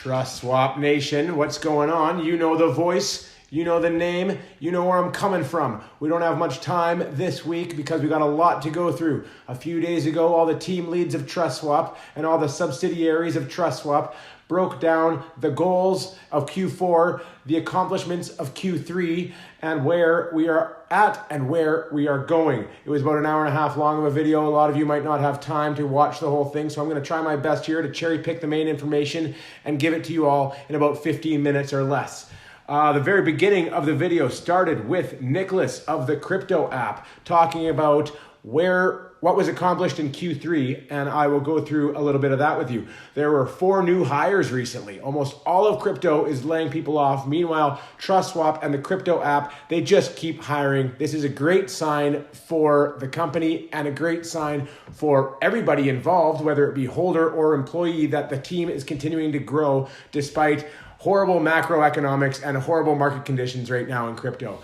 Trust Swap Nation, what's going on? You know the voice, you know the name, you know where I'm coming from. We don't have much time this week because we got a lot to go through. A few days ago, all the team leads of Trust Swap and all the subsidiaries of Trust Swap broke down the goals of Q4, the accomplishments of Q3, and where we are at and where we are going. It was about an hour and a half long of a video. A lot of you might not have time to watch the whole thing, so I'm going to try my best here to cherry pick the main information and give it to you all in about 15 minutes or less. The very beginning of the video started with Nicholas of the Crypto app talking about what was accomplished in Q3, and I will go through a little bit of that with you. There were 4 new hires recently. Almost all of crypto is laying people off. Meanwhile, TrustSwap and the Crypto app, they just keep hiring. This is a great sign for the company and a great sign for everybody involved, whether it be holder or employee, that the team is continuing to grow despite horrible macroeconomics and horrible market conditions right now in crypto.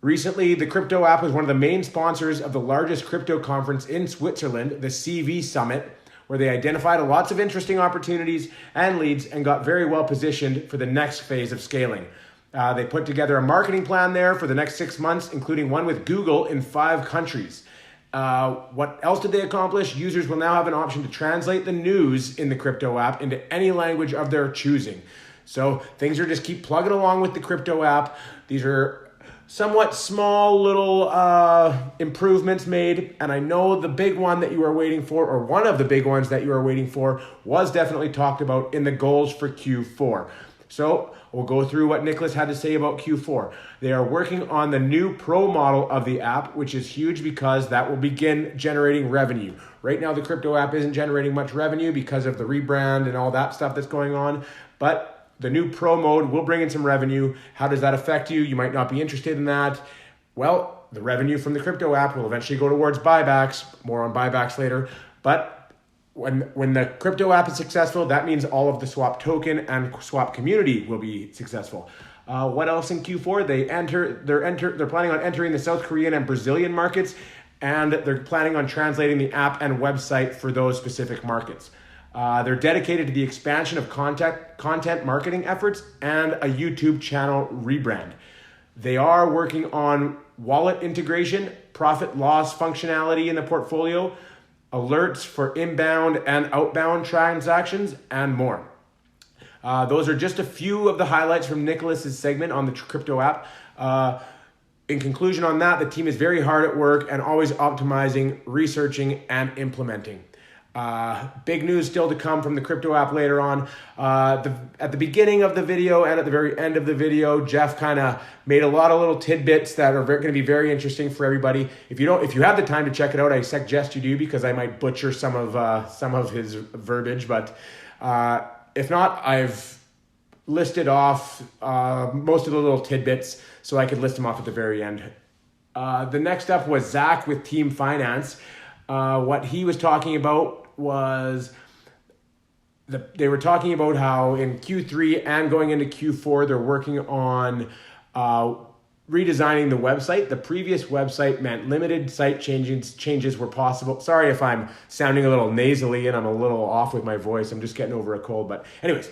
Recently, the Crypto app was one of the main sponsors of the largest crypto conference in Switzerland, the CV Summit, where they identified lots of interesting opportunities and leads and got very well positioned for the next phase of scaling. They put together a marketing plan there for the next 6 months, including one with Google in 5 countries. What else did they accomplish? Users will now have an option to translate the news in the Crypto app into any language of their choosing. So things are just keep plugging along with the Crypto app. These are somewhat small little improvements made, and I know the big one that you are waiting for, or one of the big ones that you are waiting for, was definitely talked about in the goals for Q4. So we'll go through what Nicholas had to say about Q4. They are working on the new Pro model of the app, which is huge because that will begin generating revenue. Right now, the Crypto app isn't generating much revenue because of the rebrand and all that stuff that's going on, but the new Pro mode will bring in some revenue. How does that affect you? You might not be interested in that. Well, the revenue from the Crypto app will eventually go towards buybacks. More on buybacks later. But when the Crypto app is successful, that means all of the Swap token and Swap community will be successful. What else in Q4? They're planning on entering the South Korean and Brazilian markets, and they're planning on translating the app and website for those specific markets. They're dedicated to the expansion of content marketing efforts and a YouTube channel rebrand. They are working on wallet integration, profit loss functionality in the portfolio, alerts for inbound and outbound transactions, and more. Those are just a few of the highlights from Nicholas's segment on the Crypto app. In conclusion on that, the team is very hard at work and always optimizing, researching, and implementing. Big news still to come from the Crypto app later on. At the beginning of the video and at the very end of the video, Jeff kind of made a lot of little tidbits that are going to be very interesting for everybody. If you have the time to check it out, I suggest you do, because I might butcher some of his verbiage. But if not, I've listed off most of the little tidbits, so I could list them off at the very end. The next up was Zach with Team Finance. What he was talking about was they were talking about how in Q3 and going into Q4, they're working on redesigning the website. The previous website meant limited site changes were possible. Sorry if I'm sounding a little nasally and I'm a little off with my voice. I'm just getting over a cold. But anyways,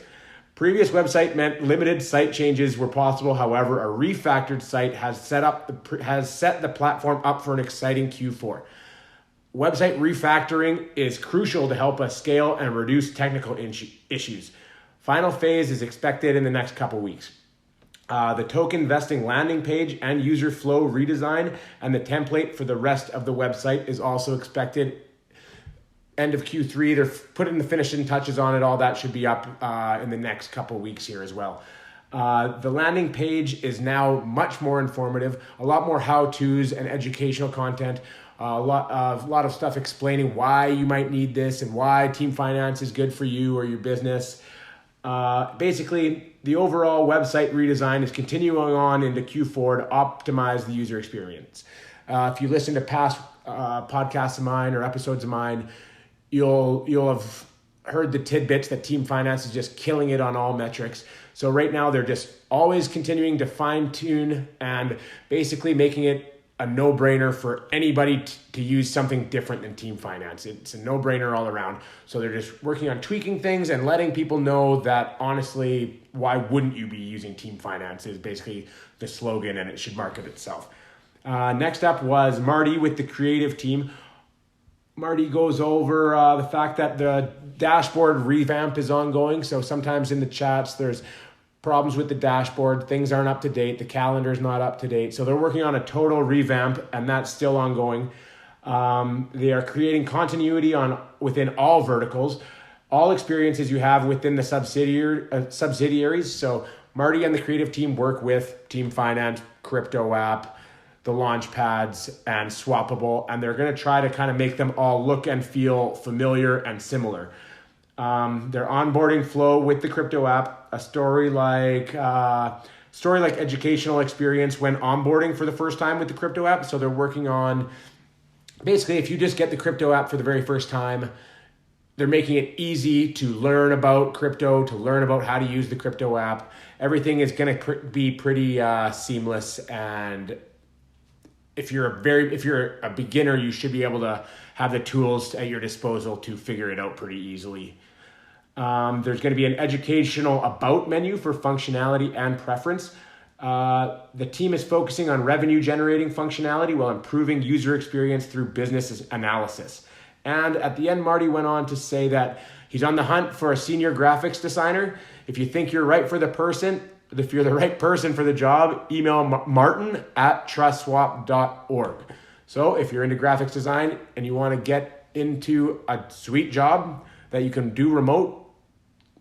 previous website meant limited site changes were possible. However, a refactored site has set the platform up for an exciting Q4. Website refactoring is crucial to help us scale and reduce technical issues. Final phase is expected in the next couple weeks. The token vesting landing page and user flow redesign and the template for the rest of the website is also expected end of Q3. They're putting the finishing touches on it. All that should be up in the next couple weeks here as well. The landing page is now much more informative, a lot more how-tos and educational content. A lot of stuff explaining why you might need this and why Team Finance is good for you or your business. Basically, the overall website redesign is continuing on into Q4 to optimize the user experience. If you listen to past podcasts of mine or episodes of mine, you'll have heard the tidbits that Team Finance is just killing it on all metrics. So right now, they're just always continuing to fine tune and basically making it a no-brainer for anybody to use something different than team finance. It's a no-brainer all around. So they're just working on tweaking things and letting people know that honestly, why wouldn't you be using team finance is basically the slogan, and it should market itself. Next up was Marty with the creative team. Marty goes over the fact that the dashboard revamp is ongoing. So sometimes in the chats, there's problems with the dashboard. Things aren't up to date. The calendar's not up to date. So they're working on a total revamp, and that's still ongoing. They are creating continuity within all verticals, all experiences you have within the subsidiaries. So Marty and the creative team work with Team Finance, Crypto App, the Launchpads, and Swappable, and they're going to try to kind of make them all look and feel familiar and similar. Their onboarding flow with the Crypto App, a story like educational experience when onboarding for the first time with the Crypto App. So they're working on, basically, if you just get the Crypto App for the very first time, they're making it easy to learn about crypto, to learn about how to use the Crypto App. Everything is going to be pretty seamless, and if you're a beginner, you should be able to have the tools at your disposal to figure it out pretty easily. There's going to be an educational about menu for functionality and preference. The team is focusing on revenue generating functionality while improving user experience through business analysis. And at the end, Marty went on to say that he's on the hunt for a senior graphics designer. If you think you're right for the person, if you're the right person for the job, email martin@trustswap.org. So if you're into graphics design and you want to get into a sweet job that you can do remote,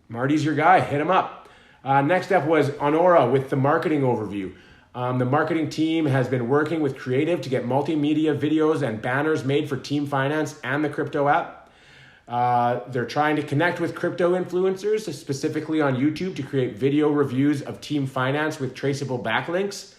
Marty's your guy. Hit him up. Next up was Honora with the marketing overview. The marketing team has been working with creative to get multimedia videos and banners made for Team Finance and the Crypto App. They're trying to connect with crypto influencers, specifically on YouTube, to create video reviews of Team Finance with traceable backlinks.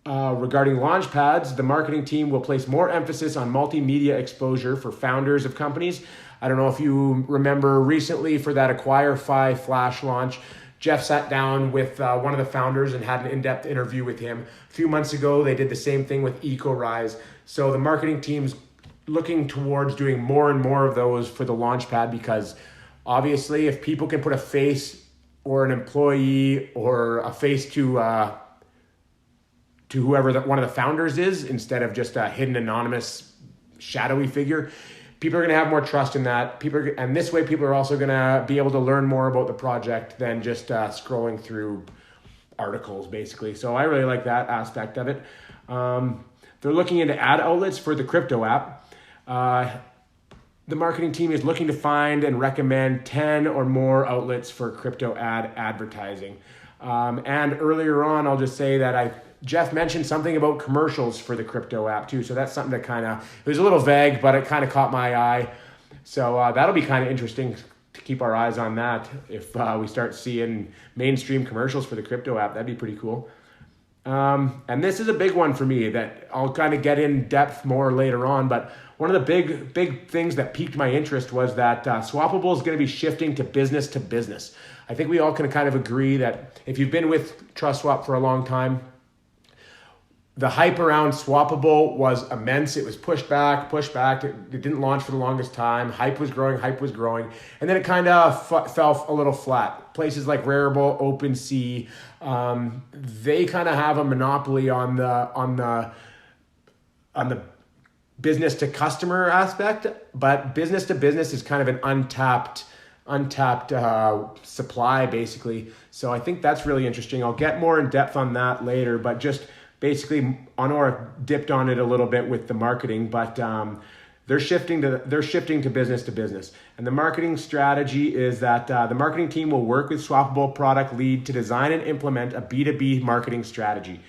Regarding Launchpads, the marketing team will place more emphasis on multimedia exposure for founders of companies. I don't know if you remember recently for that Acquire.Fi flash launch, Jeff sat down with one of the founders and had an in-depth interview with him. A few months ago, they did the same thing with EcoRise. So the marketing team's looking towards doing more and more of those for the Launchpad, because obviously if people can put a face or an employee or a face to whoever one of the founders is, instead of just a hidden anonymous shadowy figure, people are going to have more trust in that. And this way people are also going to be able to learn more about the project than just scrolling through articles, basically. So I really like that aspect of it. They're looking into ad outlets for the Crypto App. The marketing team is looking to find and recommend 10 or more outlets for crypto advertising. And earlier on, I'll just say that Jeff mentioned something about commercials for the Crypto App too. So that's something that it was a little vague, but it kind of caught my eye. So that'll be kind of interesting to keep our eyes on that. If we start seeing mainstream commercials for the Crypto App, that'd be pretty cool. And this is a big one for me that I'll kind of get in depth more later on, but one of the big things that piqued my interest was that Swappable is going to be shifting to business. I think we all can kind of agree that if you've been with TrustSwap for a long time, the hype around Swappable was immense. It was pushed back. It didn't launch for the longest time. Hype was growing. And then it kind of fell a little flat. Places like Rarible, OpenSea, they kind of have a monopoly on the business to customer aspect, but business to business is kind of an untapped supply, basically. So I think that's really interesting. I'll get more in depth on that later, but just basically Honora dipped on it a little bit with the marketing, but they're shifting to business. And the marketing strategy is that the marketing team will work with Swappable product lead to design and implement a B2B marketing strategy.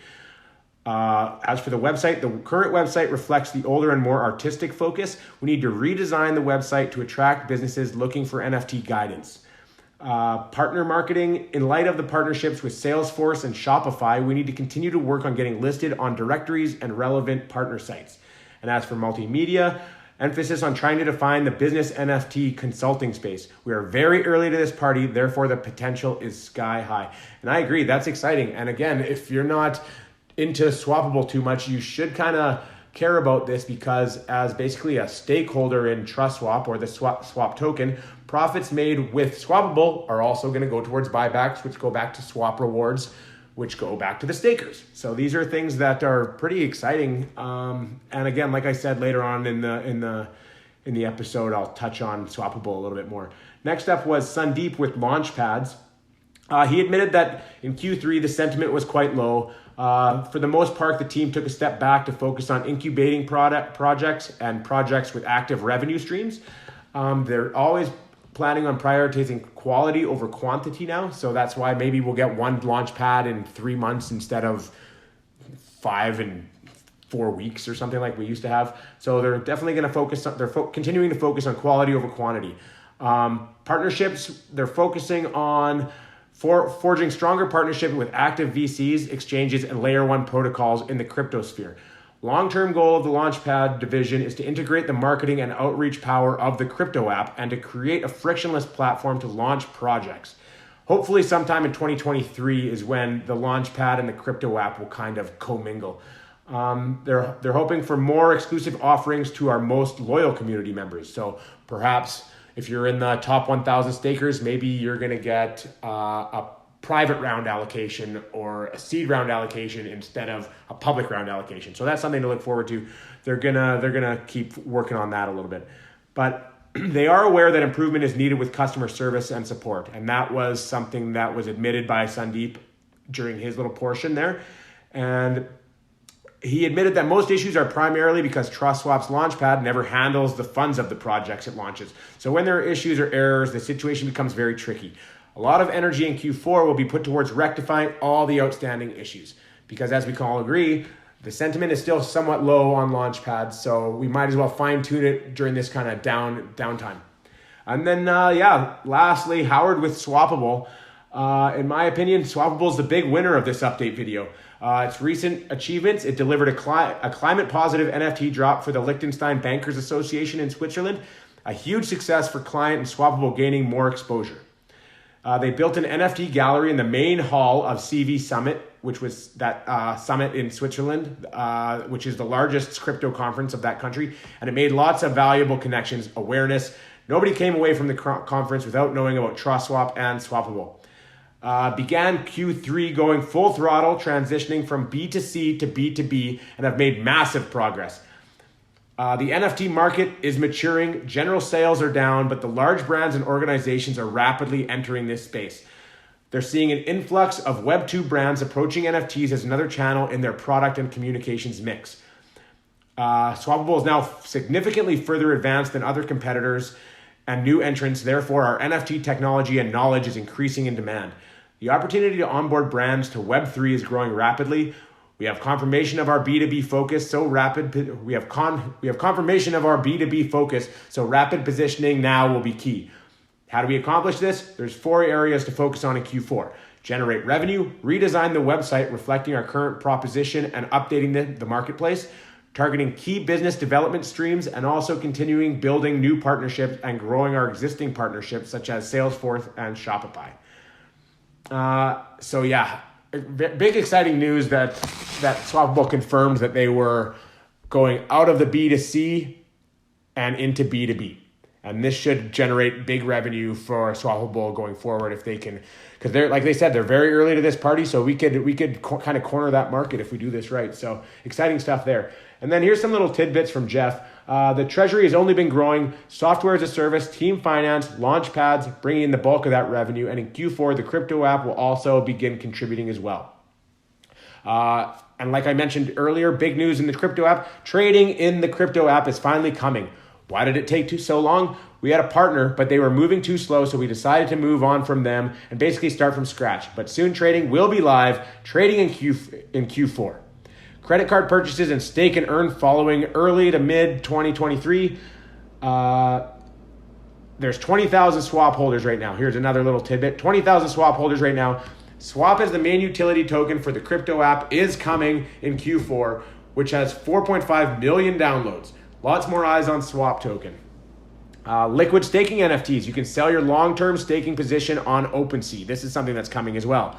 As for the website, the current website reflects the older and more artistic focus. We need to redesign the website to attract businesses looking for NFT guidance. Partner marketing. In light of the partnerships with Salesforce and Shopify, we need to continue to work on getting listed on directories and relevant partner sites. And as for multimedia, emphasis on trying to define the business NFT consulting space. We are very early to this party, therefore the potential is sky high. And I agree, that's exciting. And again, if you're not into Swappable too much, you should kind of care about this, because as basically a stakeholder in TrustSwap or the swap token, profits made with Swappable are also going to go towards buybacks, which go back to swap rewards, which go back to the stakers. So these are things that are pretty exciting. And again, like I said, later on in the episode, I'll touch on Swappable a little bit more. Next up was Sandeep with Launchpads. He admitted that in Q3, the sentiment was quite low. For the most part, the team took a step back to focus on incubating projects and projects with active revenue streams. They're always planning on prioritizing quality over quantity now. So that's why maybe we'll get one Launchpad in 3 months instead of 5 in 4 weeks or something like we used to have. So they're definitely going to focus on, continuing to focus on quality over quantity. Partnerships, they're focusing on forging stronger partnership with active VCs, exchanges, and layer 1 protocols in the crypto sphere. Long-term goal of the Launchpad division is to integrate the marketing and outreach power of the crypto app and to create a frictionless platform to launch projects. Hopefully sometime in 2023 is when the Launchpad and the crypto app will kind of commingle. They're hoping for more exclusive offerings to our most loyal community members. So perhaps if you're in the top 1,000 stakers, maybe you're going to get a private round allocation or a seed round allocation instead of a public round allocation. So that's something to look forward to. They're gonna keep working on that a little bit, but they are aware that improvement is needed with customer service and support, and that was something that was admitted by Sandeep during his little portion there. And he admitted that most issues are primarily because TrustSwap's Launchpad never handles the funds of the projects it launches. So when there are issues or errors, the situation becomes very tricky. A lot of energy in Q4 will be put towards rectifying all the outstanding issues, because as we can all agree, the sentiment is still somewhat low on Launchpad, so we might as well fine tune it during this kind of downtime. And then, lastly, Howard with Swappable. In my opinion, Swappable is the big winner of this update video. Its recent achievements, it delivered a climate-positive NFT drop for the Liechtenstein Bankers Association in Switzerland, a huge success for client and Swappable gaining more exposure. They built an NFT gallery in the main hall of CV Summit, which was that summit in Switzerland, which is the largest crypto conference of that country, and it made lots of valuable connections, awareness. Nobody came away from the conference without knowing about TrustSwap and Swappable. Began Q3 going full throttle, transitioning from B2C to B2B, and have made massive progress. The NFT market is maturing, general sales are down, but the large brands and organizations are rapidly entering this space. They're seeing an influx of Web2 brands approaching NFTs as another channel in their product and communications mix. Swappable is now significantly further advanced than other competitors and new entrants. Therefore, our NFT technology and knowledge is increasing in demand. The opportunity to onboard brands to Web3 is growing rapidly. We have confirmation of our B2B focus, so rapid. We have confirmation of our B2B focus, so rapid positioning now will be key. How do we accomplish this? There's 4 areas to focus on in Q4. Generate revenue, redesign the website reflecting our current proposition and updating the marketplace, targeting key business development streams, and also continuing building new partnerships and growing our existing partnerships such as Salesforce and Shopify. Big exciting news that Swappable confirmed that they were going out of the B2C and into B2B. And this should generate big revenue for Swappable going forward if they can, because they're, like they said, they're very early to this party, so we could kind of corner that market if we do this right. So exciting stuff there. And then here's some little tidbits from Jeff. The treasury has only been growing. Software as a service, team finance, Launchpads, bringing in the bulk of that revenue. And in Q4, the crypto app will also begin contributing as well. And like I mentioned earlier, big news in the crypto app. Trading in the crypto app is finally coming. Why did it take so long? We had a partner, but they were moving too slow, so we decided to move on from them and basically start from scratch. But soon trading will be live, trading in Q4. Credit card purchases and stake and earn following early to mid 2023. There's 20,000 swap holders right now. Here's another little tidbit. 20,000 swap holders right now. Swap as the main utility token for the crypto app is coming in Q4, which has 4.5 million downloads. Lots more eyes on Swap token. Liquid staking NFTs. You can sell your long-term staking position on OpenSea. This is something that's coming as well.